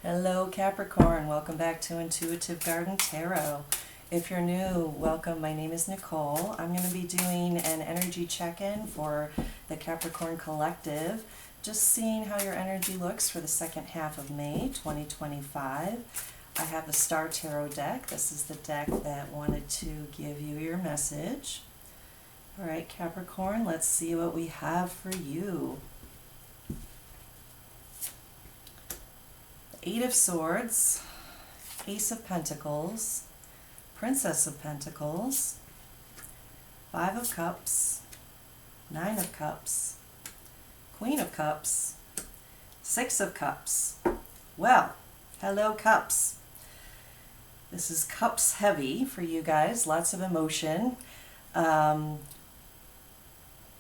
Hello Capricorn, welcome back to Intuitive Garden Tarot. If you're new, welcome. My name is Nicole. I'm going to be doing an energy check-in for the Capricorn Collective, just seeing how your energy looks for the second half of May 2025. I have the Star Tarot deck. This is the deck that wanted to give you your message. All right, Capricorn, let's see what we have for you. Eight of Swords, Ace of Pentacles, Princess of Pentacles, Five of Cups, Nine of Cups, Queen of Cups, Six of Cups. Well, hello Cups. This is Cups heavy for you guys, lots of emotion.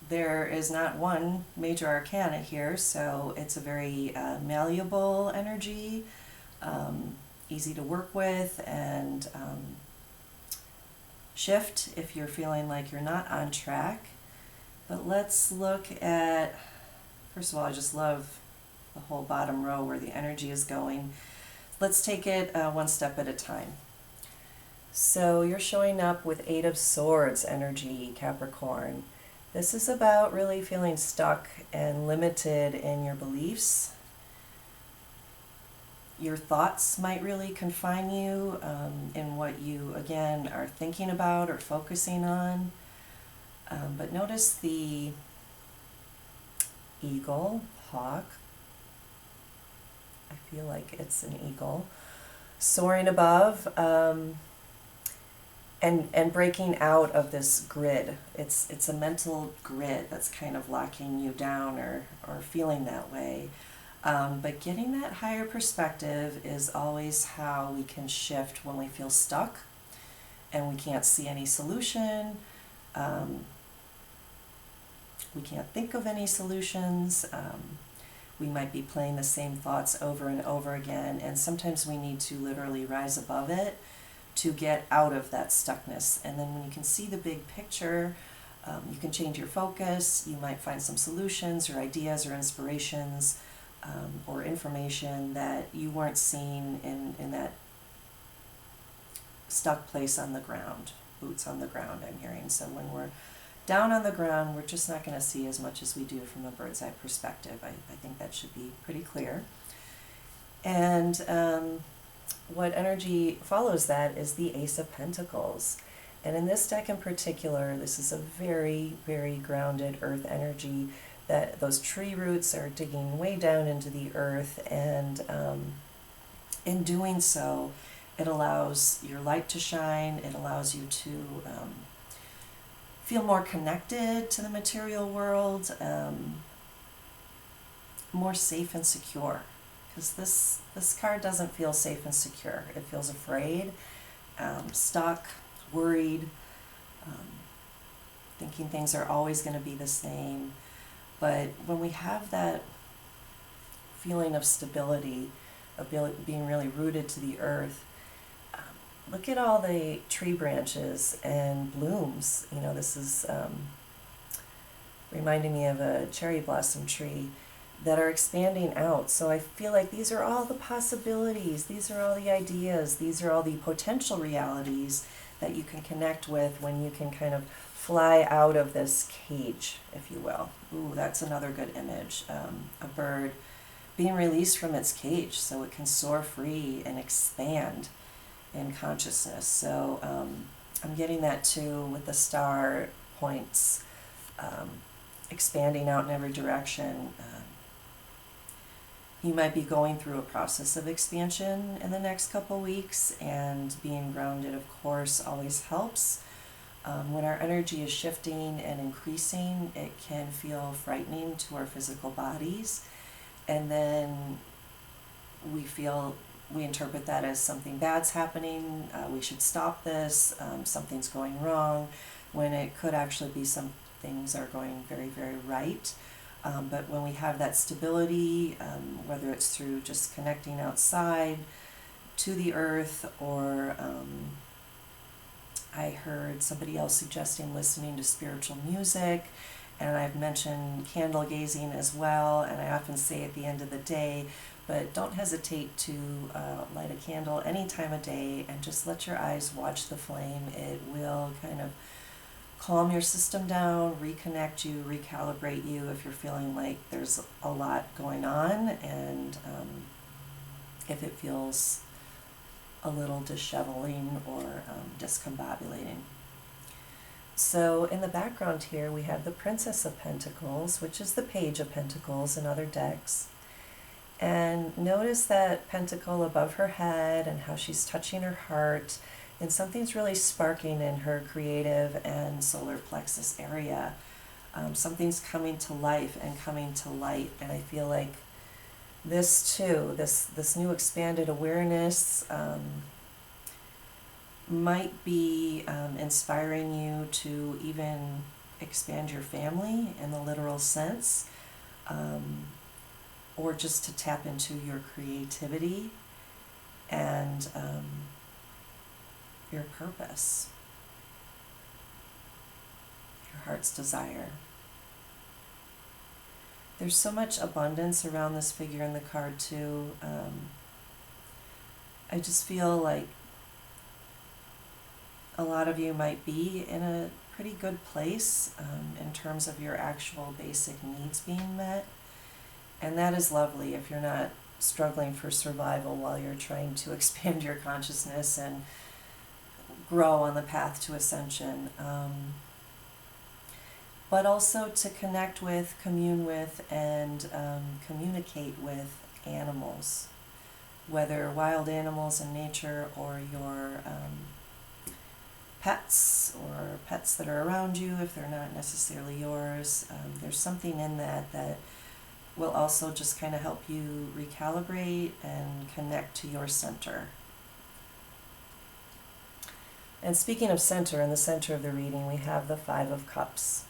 There is not one major arcana here, so it's a very malleable energy, easy to work with and shift if you're feeling like you're not on track. But let's look at, first of all, I just love the whole bottom row where the energy is going. Let's take it one step at a time. So you're showing up with Eight of Swords energy, Capricorn. This is about really feeling stuck and limited in your beliefs. Your thoughts might really confine you in what you, again, are thinking about or focusing on. But notice the eagle, hawk. I feel like it's an eagle soaring above. And breaking out of this grid. It's a mental grid that's kind of locking you down or feeling that way. But getting that higher perspective is always how we can shift when we feel stuck and we can't see any solution. We can't think of any solutions. We might be playing the same thoughts over and over again, and sometimes we need to literally rise above it to get out of that stuckness. And then when you can see the big picture, you can change your focus. You might find some solutions or ideas or inspirations or information that you weren't seeing in that stuck place on the ground, boots on the ground, I'm hearing. So when we're down on the ground, we're just not going to see as much as we do from a bird's eye perspective. I think that should be pretty clear. And what energy follows that is the Ace of Pentacles. And in this deck in particular, this is a very, very grounded earth energy, that those tree roots are digging way down into the earth, and in doing so, it allows your light to shine, it allows you to feel more connected to the material world, more safe and secure. Because this card doesn't feel safe and secure. It feels afraid, stuck, worried, thinking things are always going to be the same. But when we have that feeling of stability, of being really rooted to the earth, look at all the tree branches and blooms. You know, this is reminding me of a cherry blossom tree that are expanding out. So I feel like these are all the possibilities, these are all the ideas, these are all the potential realities that you can connect with when you can kind of fly out of this cage, if you will. Ooh, that's another good image. A bird being released from its cage so it can soar free and expand in consciousness. So I'm getting that too with the star points, expanding out in every direction. You might be going through a process of expansion in the next couple weeks, and being grounded, of course, always helps. When our energy is shifting and increasing, it can feel frightening to our physical bodies, and then we interpret that as something bad's happening, we should stop this, something's going wrong, when it could actually be some things are going very, very right. But when we have that stability, whether it's through just connecting outside to the earth, or I heard somebody else suggesting listening to spiritual music, and I've mentioned candle gazing as well, and I often say at the end of the day, but don't hesitate to light a candle any time of day and just let your eyes watch the flame. It will kind of calm your system down, reconnect you, recalibrate you if you're feeling like there's a lot going on, and if it feels a little disheveling or discombobulating. So in the background here we have the Princess of Pentacles, which is the Page of Pentacles in other decks. And notice that pentacle above her head and how she's touching her heart, and something's really sparking in her creative and solar plexus area. Something's coming to life and coming to light, and I feel like this too, this new expanded awareness might be inspiring you to even expand your family in the literal sense, or just to tap into your creativity and your purpose, your heart's desire. There's so much abundance around this figure in the card too. I just feel like a lot of you might be in a pretty good place in terms of your actual basic needs being met. And that is lovely if you're not struggling for survival while you're trying to expand your consciousness and grow on the path to ascension. But also to connect with, commune with, and communicate with animals, whether wild animals in nature or your pets, or pets that are around you if they're not necessarily yours. There's something in that will also just kind of help you recalibrate and connect to your center. And speaking of center, in the center of the reading we have the Five of Cups.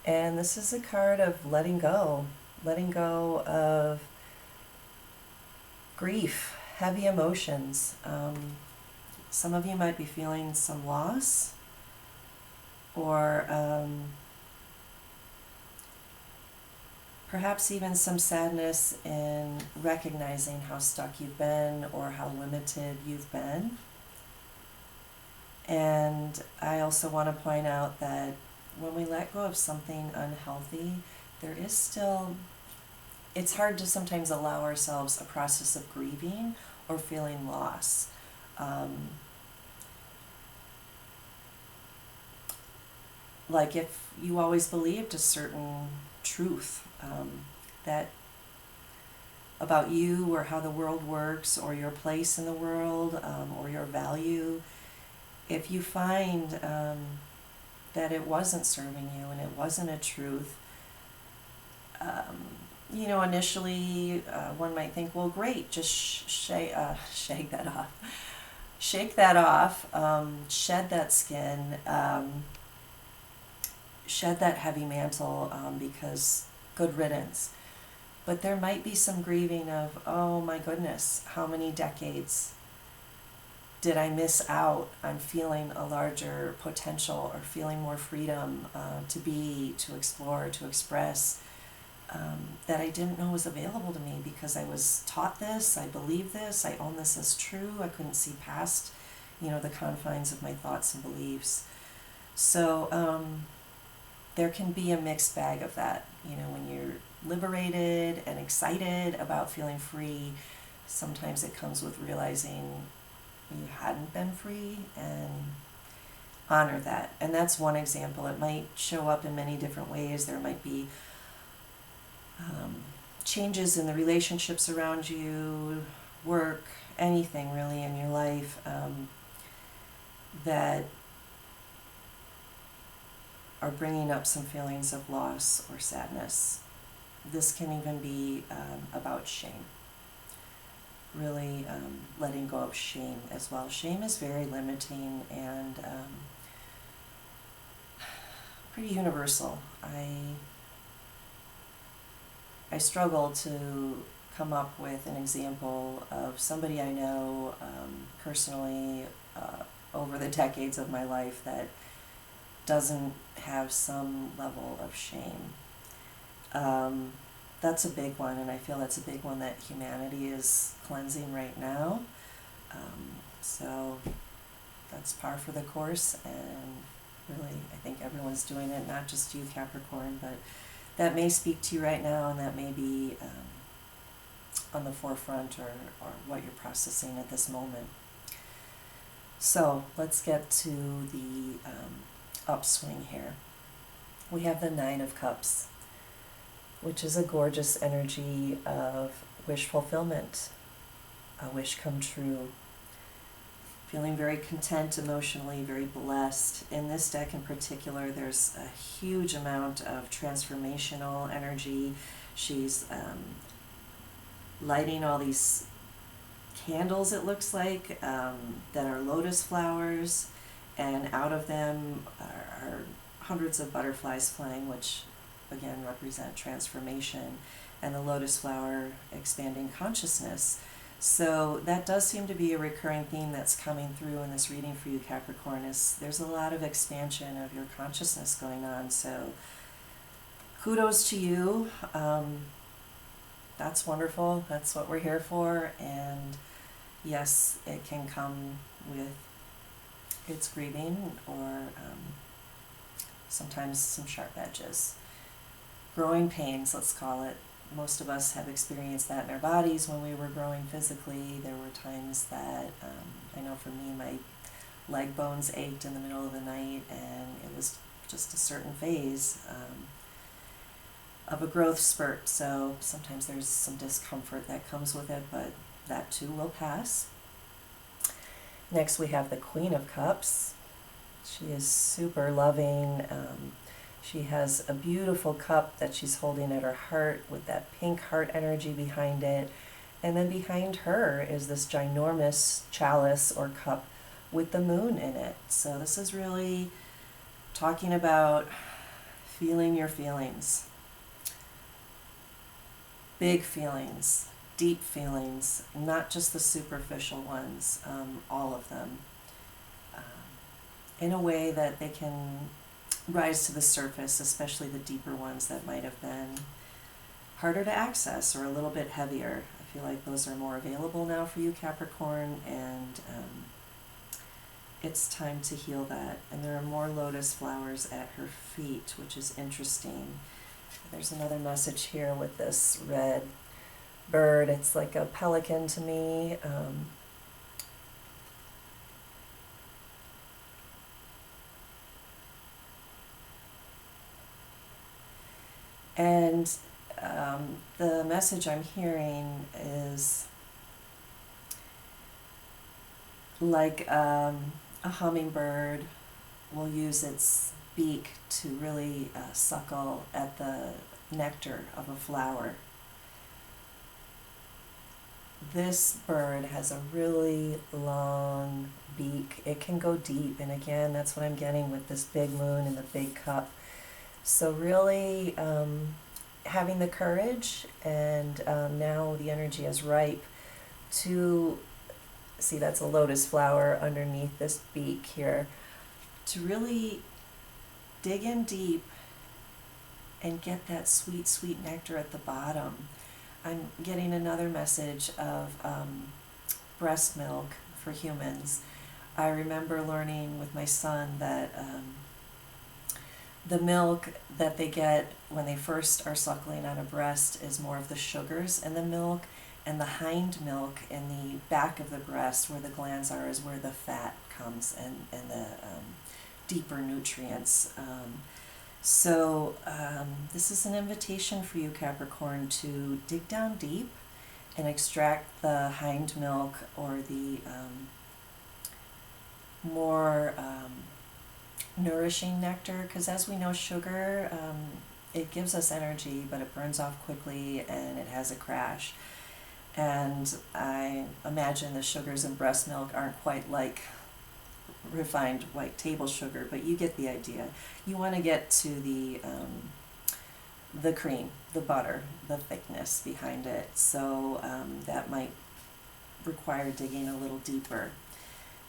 And this is a card of letting go of grief, heavy emotions. Some of you might be feeling some loss, or perhaps even some sadness in recognizing how stuck you've been or how limited you've been. And I also want to point out that when we let go of something unhealthy, there is still, it's hard to sometimes allow ourselves a process of grieving or feeling loss. Like if you always believed a certain truth that about you or how the world works or your place in the world or your value, if you find that it wasn't serving you and it wasn't a truth, initially one might think, well, great, just shake that off. Shake that off, shed that skin, shed that heavy mantle, because good riddance. But there might be some grieving of, oh my goodness, how many decades did I miss out on feeling a larger potential or feeling more freedom to be, to explore, to express, that I didn't know was available to me because I was taught this, I believed this, I own this as true, I couldn't see past, the confines of my thoughts and beliefs. So there can be a mixed bag of that, when you're liberated and excited about feeling free, sometimes it comes with realizing you hadn't been free, and honor that. And that's one example. It might show up in many different ways. There might be changes in the relationships around you, work, anything really in your life that are bringing up some feelings of loss or sadness. This can even be about shame. Really letting go of shame as well. Shame is very limiting and pretty universal. I struggle to come up with an example of somebody I know personally over the decades of my life that doesn't have some level of shame. that's a big one, and I feel that's a big one that humanity is cleansing right now. So that's par for the course, and really, I think everyone's doing it, not just you, Capricorn, but that may speak to you right now, and that may be on the forefront, or what you're processing at this moment. So let's get to the upswing here. We have the Nine of Cups, which is a gorgeous energy of wish fulfillment, a wish come true. Feeling very content emotionally, very blessed. In this deck in particular, there's a huge amount of transformational energy. She's lighting all these candles, it looks like, that are lotus flowers, and out of them are hundreds of butterflies flying, which again represent transformation, and the lotus flower expanding consciousness. So that does seem to be a recurring theme that's coming through in this reading for you, Capricorn, is there's a lot of expansion of your consciousness going on. So kudos to you. That's wonderful. That's what we're here for. And yes, it can come with its grieving, or sometimes some sharp edges. Growing pains, let's call it. Most of us have experienced that in our bodies when we were growing physically. There were times that, I know for me, my leg bones ached in the middle of the night, and it was just a certain phase of a growth spurt. So sometimes there's some discomfort that comes with it, but that too will pass. Next we have the Queen of Cups. She is super loving. She has a beautiful cup that she's holding at her heart with that pink heart energy behind it. And then behind her is this ginormous chalice or cup with the moon in it. So this is really talking about feeling your feelings. Big feelings, deep feelings, not just the superficial ones, all of them, in a way that they can rise to the surface, especially the deeper ones that might have been harder to access or a little bit heavier. I feel like those are more available now for you, Capricorn, and it's time to heal that. And there are more lotus flowers at her feet, which is interesting. There's another message here with this red bird. It's like a pelican to me. And the message I'm hearing is like a hummingbird will use its beak to really suckle at the nectar of a flower. This bird has a really long beak. It can go deep, and again, that's what I'm getting with this big moon and the big cup. So really having the courage, and now the energy is ripe to, see, that's a lotus flower underneath this beak here, to really dig in deep and get that sweet, sweet nectar at the bottom. I'm getting another message of breast milk for humans. I remember learning with my son that the milk that they get when they first are suckling on a breast is more of the sugars in the milk, and the hind milk in the back of the breast where the glands are is where the fat comes, and the deeper nutrients. So this is an invitation for you, Capricorn, to dig down deep and extract the hind milk, or the more nourishing nectar, because as we know, sugar, it gives us energy, but it burns off quickly and it has a crash. And I imagine the sugars in breast milk aren't quite like refined white table sugar, but you get the idea. You want to get to the cream, the butter, the thickness behind it. So that might require digging a little deeper.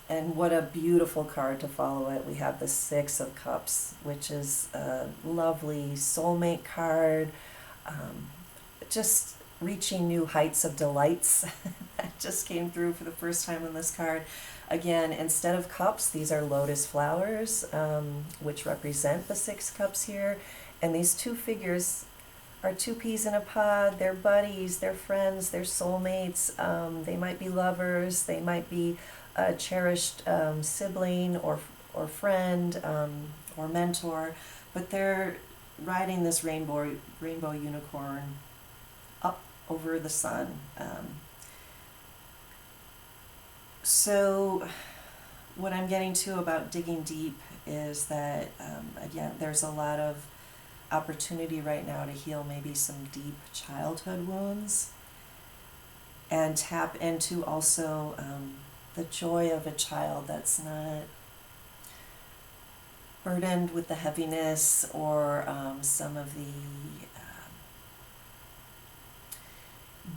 And what a beautiful card to follow it. We have the Six of Cups, which is a lovely soulmate card. just reaching new heights of delights. That just came through for the first time on this card. Again, instead of cups, these are lotus flowers, which represent the 6 cups here. And these 2 figures are 2 peas in a pod. They're buddies, they're friends, they're soulmates. They might be lovers, they might be a cherished sibling or friend or mentor, but they're riding this rainbow unicorn up over the sun. So what I'm getting to about digging deep is that, again, there's a lot of opportunity right now to heal maybe some deep childhood wounds and tap into also the joy of a child that's not burdened with the heaviness or some of the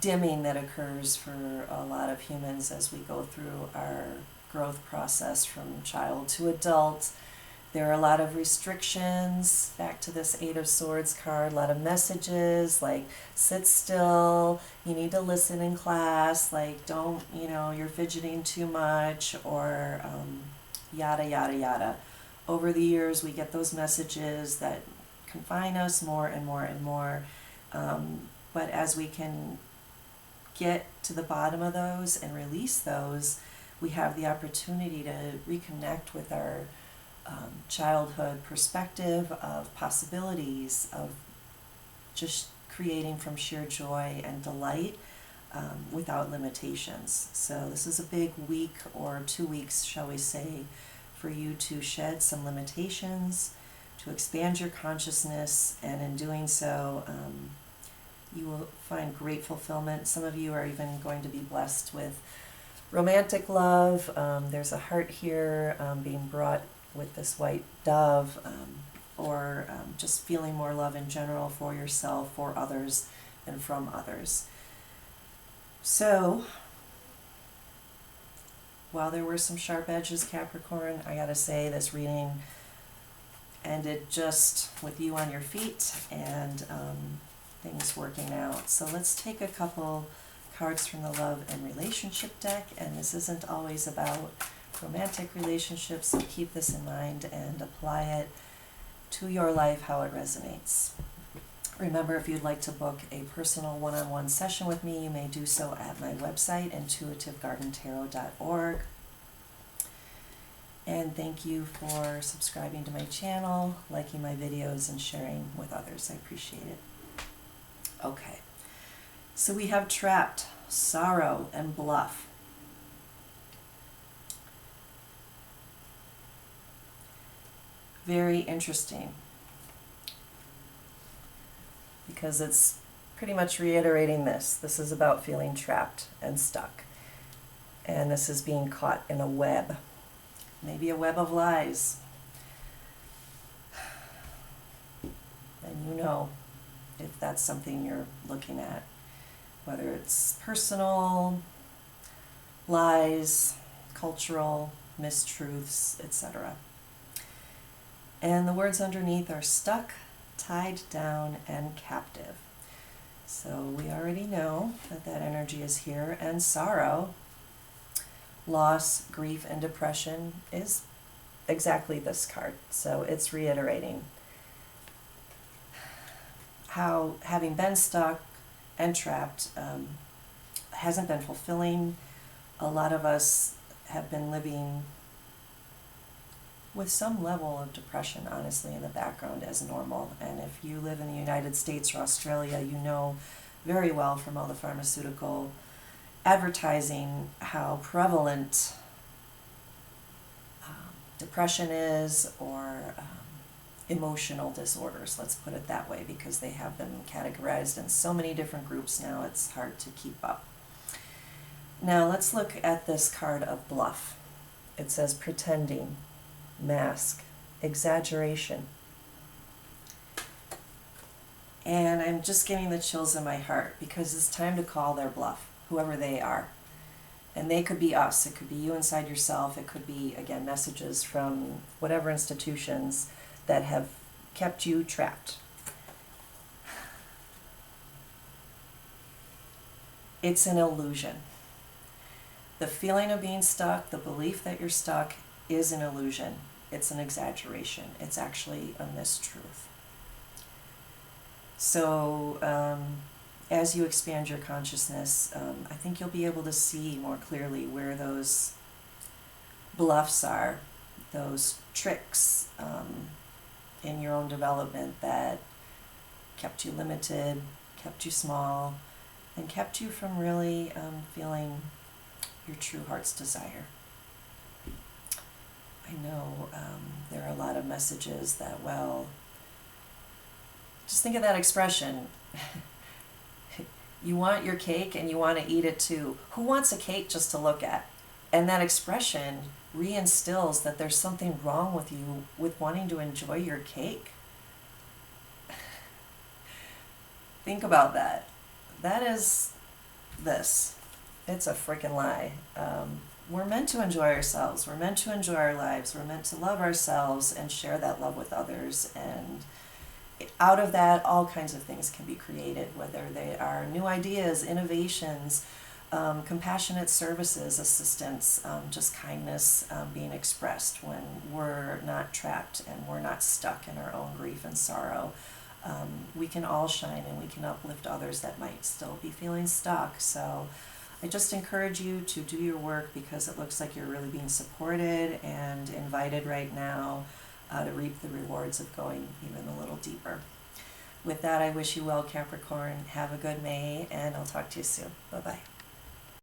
dimming that occurs for a lot of humans as we go through our growth process from child to adult. There are a lot of restrictions, back to this 8 of Swords card, a lot of messages like sit still, you need to listen in class, like don't, you're fidgeting too much, or yada, yada, yada. Over the years, we get those messages that confine us more and more and more. But as we can get to the bottom of those and release those, we have the opportunity to reconnect with our childhood perspective of possibilities, of just creating from sheer joy and delight without limitations. So this is a big week or 2 weeks, shall we say, for you to shed some limitations, to expand your consciousness, and in doing so, you will find great fulfillment. Some of you are even going to be blessed with romantic love. There's a heart here being brought with this white dove, or just feeling more love in general for yourself, for others, and from others. So, while there were some sharp edges, Capricorn, I gotta say this reading ended just with you on your feet and things working out. So let's take a couple cards from the love and relationship deck, and this isn't always about romantic relationships, so keep this in mind and apply it to your life how it resonates. Remember, if you'd like to book a personal one-on-one session with me, you may do so at my website, intuitivegardentarot.org. And thank you for subscribing to my channel, liking my videos, and sharing with others. I appreciate it. Okay, so we have trapped, sorrow, and bluff. Very interesting, because it's pretty much reiterating this. This is about feeling trapped and stuck. And this is being caught in a web, maybe a web of lies. And you know if that's something you're looking at, whether it's personal, lies, cultural, mistruths, etc. And the words underneath are stuck, tied down, and captive. So we already know that that energy is here, and sorrow, loss, grief, and depression is exactly this card. So it's reiterating how having been stuck and trapped hasn't been fulfilling. A lot of us have been living with some level of depression, honestly, in the background as normal. And if you live in the United States or Australia, you know very well from all the pharmaceutical advertising how prevalent depression is, or emotional disorders, let's put it that way, because they have them categorized in so many different groups now, it's hard to keep up. Now let's look at this card of bluff. It says pretending, mask, exaggeration. And I'm just getting the chills in my heart, because it's time to call their bluff, whoever they are. And they could be us, it could be you inside yourself, it could be, again, messages from whatever institutions that have kept you trapped. It's an illusion. The feeling of being stuck, the belief that you're stuck, is an illusion. It's an exaggeration. It's actually a mistruth. So as you expand your consciousness, I think you'll be able to see more clearly where those bluffs are, those tricks in your own development that kept you limited, kept you small, and kept you from really feeling your true heart's desire. I know there are a lot of messages that, well, just think of that expression. You want your cake and you want to eat it too. Who wants a cake just to look at? And that expression reinstills that there's something wrong with you with wanting to enjoy your cake. Think about that. That is this. It's a freaking lie. We're meant to enjoy ourselves. We're meant to enjoy our lives. We're meant to love ourselves and share that love with others. And out of that, all kinds of things can be created, whether they are new ideas, innovations, compassionate services, assistance, just kindness being expressed when we're not trapped and we're not stuck in our own grief and sorrow. We can all shine and we can uplift others that might still be feeling stuck. So I just encourage you to do your work, because it looks like you're really being supported and invited right now to reap the rewards of going even a little deeper. With that, I wish you well, Capricorn. Have a good May, and I'll talk to you soon. Bye-bye.